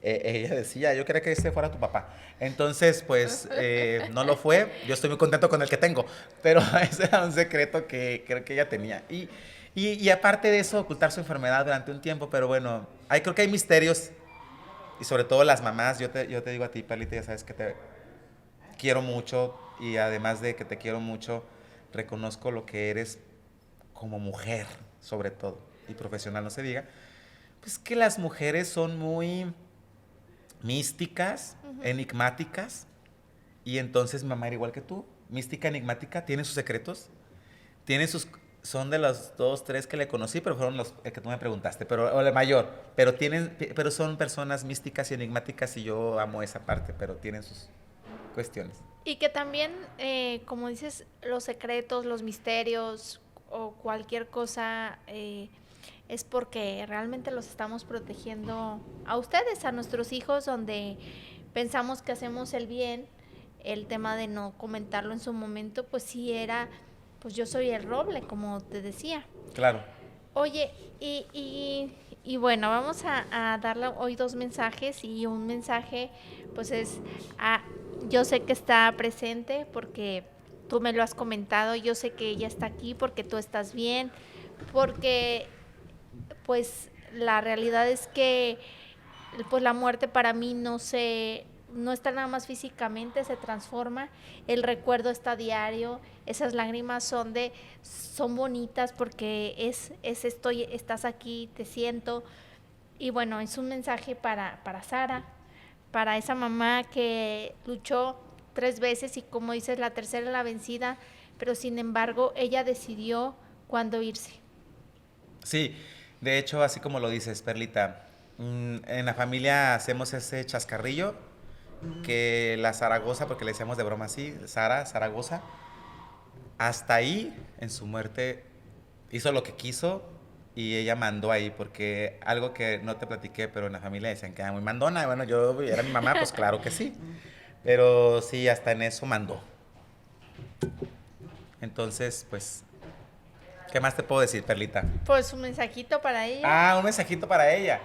ella decía, yo quería que este fuera tu papá. Entonces, pues, no lo fue. Yo estoy muy contento con el que tengo, pero ese era un secreto que creo que ella tenía. Y aparte de eso, ocultar su enfermedad durante un tiempo, pero bueno, creo que hay misterios y sobre todo las mamás, yo te digo a ti, Palita, ya sabes que te quiero mucho y además de que te quiero mucho, reconozco lo que eres como mujer, sobre todo, y profesional, no se diga. Pues que las mujeres son muy místicas, Ujú. enigmáticas, y entonces mi mamá era igual que tú, mística, enigmática, tiene sus secretos, tiene sus... Son de los dos, tres que le conocí, pero fueron los que tú me preguntaste, pero, o el mayor. Pero son personas místicas y enigmáticas y yo amo esa parte, pero tienen sus cuestiones. Y que también, como dices, los secretos, los misterios o cualquier cosa es porque realmente los estamos protegiendo a ustedes, a nuestros hijos, donde pensamos que hacemos el bien. El tema de no comentarlo en su momento, pues sí era, pues yo soy el roble, como te decía. Claro. Oye, y bueno, vamos a darle hoy dos mensajes y un mensaje pues es, a, yo sé que está presente porque tú me lo has comentado, yo sé que ella está aquí porque tú estás bien, porque pues la realidad es que pues la muerte para mí no está nada más físicamente, se transforma, el recuerdo está diario, esas lágrimas son bonitas porque estás aquí, te siento, y bueno, es un mensaje para Sara, para esa mamá que luchó 3 veces y como dices, la tercera la vencida, pero sin embargo ella decidió cuándo irse. Sí, de hecho, así como lo dices, Perlita, en la familia hacemos ese chascarrillo que la Zaragoza, porque le decíamos de broma así, Zaragoza, hasta ahí, en su muerte, hizo lo que quiso y ella mandó ahí, porque algo que no te platiqué, pero en la familia decían que era muy mandona. Bueno, yo era mi mamá, pues claro que sí. Pero sí, hasta en eso mandó. Entonces, pues, ¿qué más te puedo decir, Perlita? Pues un mensajito para ella. Ah, un mensajito para ella.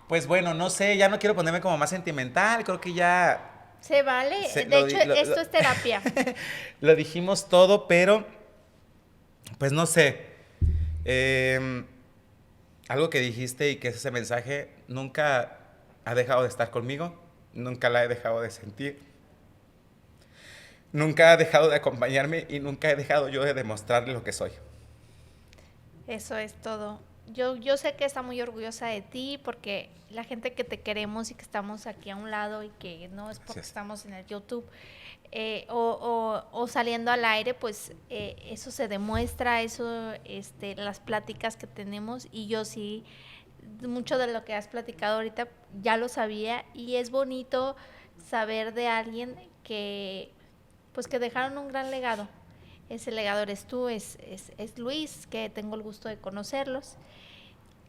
Pues bueno, no sé, ya no quiero ponerme como más sentimental, creo que ya Se vale, se- de lo, hecho di- esto es terapia. lo dijimos todo, pero pues no sé. Em, Algo que dijiste y que es ese mensaje nunca ha dejado de estar conmigo, nunca la he dejado de sentir, nunca ha dejado de acompañarme y nunca he dejado yo de demostrarle lo que soy. Eso es todo. Yo sé que está muy orgullosa de ti porque la gente que te queremos y que estamos aquí a un lado y que no es Así porque es. estamos en el YouTube o saliendo al aire, pues eso se demuestra, eso, las pláticas que tenemos y yo sí, mucho de lo que has platicado ahorita ya lo sabía y es bonito saber de alguien que, pues que dejaron un gran legado. Ese legado eres tú, es Luis, que tengo el gusto de conocerlos.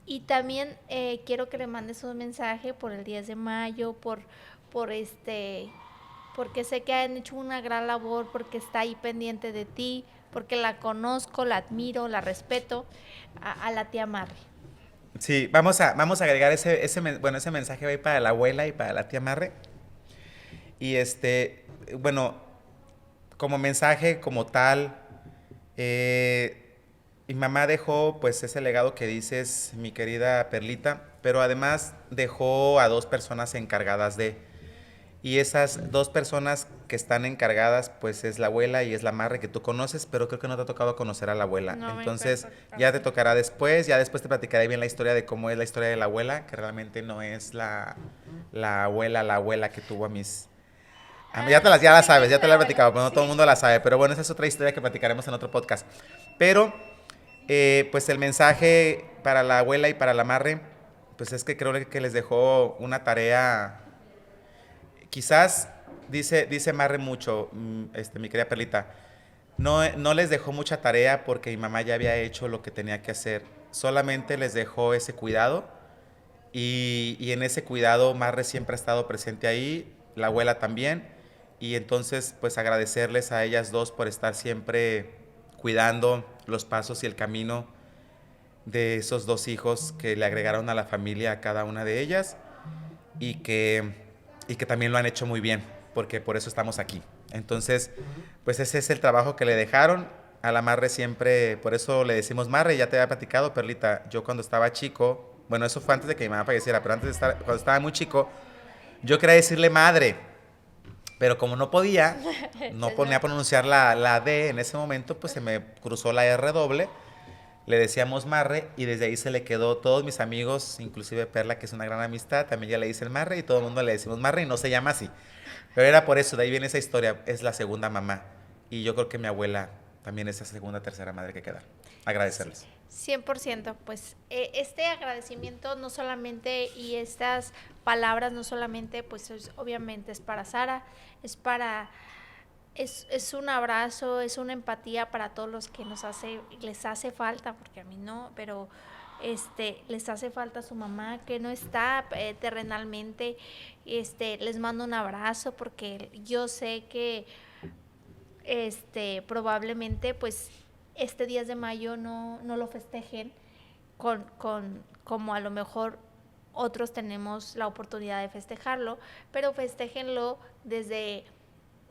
Y también quiero que le mandes un mensaje por el 10 de mayo, por porque sé que han hecho una gran labor, porque está ahí pendiente de ti, porque la conozco, la admiro, la respeto, a la tía Marri. Sí, vamos a agregar bueno, ese mensaje va a ir para la abuela y para la tía Marre. Y bueno, como mensaje como tal, mi mamá dejó pues ese legado que dices, mi querida Perlita, pero además dejó a dos personas encargadas de, y esas dos personas que están encargadas pues es la abuela y es la madre que tú conoces, pero creo que no te ha tocado conocer a la abuela. No me Entonces toca ya te conocer. tocará después, ya después te platicaré bien la historia de cómo es la historia de la abuela, que realmente no es la abuela que tuvo a mis... Ah, Ya la pensé que sabes, ya esa te la he era la... platicado, pero no todo el Sí. mundo la sabe. Pero bueno, esa es otra historia que platicaremos en otro podcast. Pero, pues el mensaje para la abuela y para la madre, pues es que creo que les dejó una tarea. Quizás, dice Marre mucho, mi querida Perlita, no les dejó mucha tarea porque mi mamá ya había hecho lo que tenía que hacer. Solamente les dejó ese cuidado y en ese cuidado Marre siempre ha estado presente ahí, la abuela también, y entonces pues agradecerles a ellas dos por estar siempre cuidando los pasos y el camino de esos dos hijos que le agregaron a la familia a cada una de ellas y que también lo han hecho muy bien, porque por eso estamos aquí. Entonces, pues ese es el trabajo que le dejaron. A la Marre siempre, por eso le decimos Marre, ya te había platicado, Perlita, yo cuando estaba chico, bueno, eso fue antes de que mi mamá falleciera, pero antes de estar, cuando estaba muy chico, yo quería decirle madre, pero como no podía, no ponía a pronunciar la D en ese momento, pues se me cruzó la R doble, le decíamos Marre y desde ahí se le quedó. Todos mis amigos, inclusive Perla, que es una gran amistad, también ya le dicen Marre y todo el mundo le decimos Marre y no se llama así. Pero era por eso, de ahí viene esa historia, es la segunda mamá. Y yo creo que mi abuela también es la segunda, tercera madre que queda. Agradecerles. 100%, pues este agradecimiento no solamente y estas palabras no solamente, pues obviamente es para Sara, es para, es un abrazo, es una empatía para todos los que les hace falta, porque a mí no, pero les hace falta su mamá que no está terrenalmente, les mando un abrazo porque yo sé que probablemente pues este 10 de mayo no lo festejen como a lo mejor otros tenemos la oportunidad de festejarlo, pero festéjenlo desde,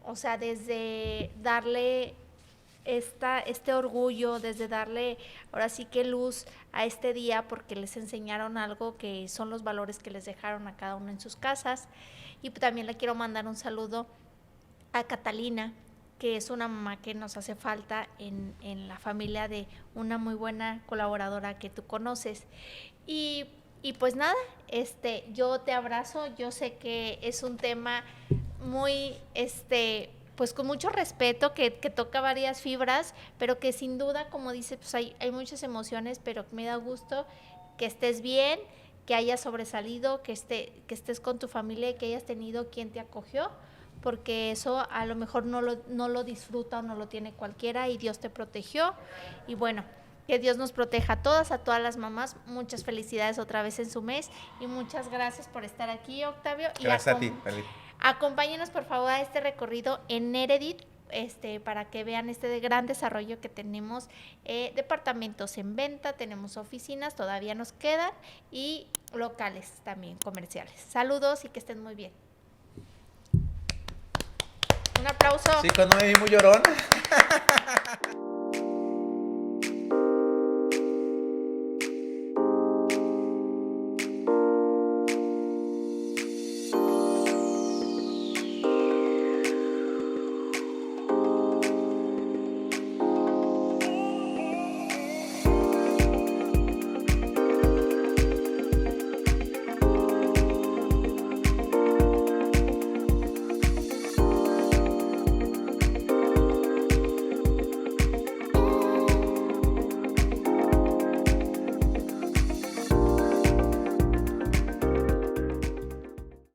o sea, desde darle este orgullo, desde darle ahora sí que luz a este día, porque les enseñaron algo que son los valores que les dejaron a cada uno en sus casas. Y también le quiero mandar un saludo a Catalina, que es una mamá que nos hace falta en la familia de una muy buena colaboradora que tú conoces. Y pues nada, yo te abrazo, yo sé que es un tema muy, pues con mucho respeto, que toca varias fibras, pero que sin duda, como dices, pues hay muchas emociones, pero me da gusto que estés bien, que hayas sobresalido, que estés con tu familia y que hayas tenido quien te acogió, porque eso a lo mejor no lo disfruta o no lo tiene cualquiera y Dios te protegió. Y bueno, que Dios nos proteja a todas las mamás. Muchas felicidades otra vez en su mes y muchas gracias por estar aquí, Octavio. Gracias a ti, Perlita. Acompáñenos por favor a este recorrido en Neredit, para que vean este gran desarrollo que tenemos, departamentos en venta, tenemos oficinas, todavía nos quedan, y locales también comerciales. Saludos y que estén muy bien. Un aplauso. Sí, cuando me vi muy llorón.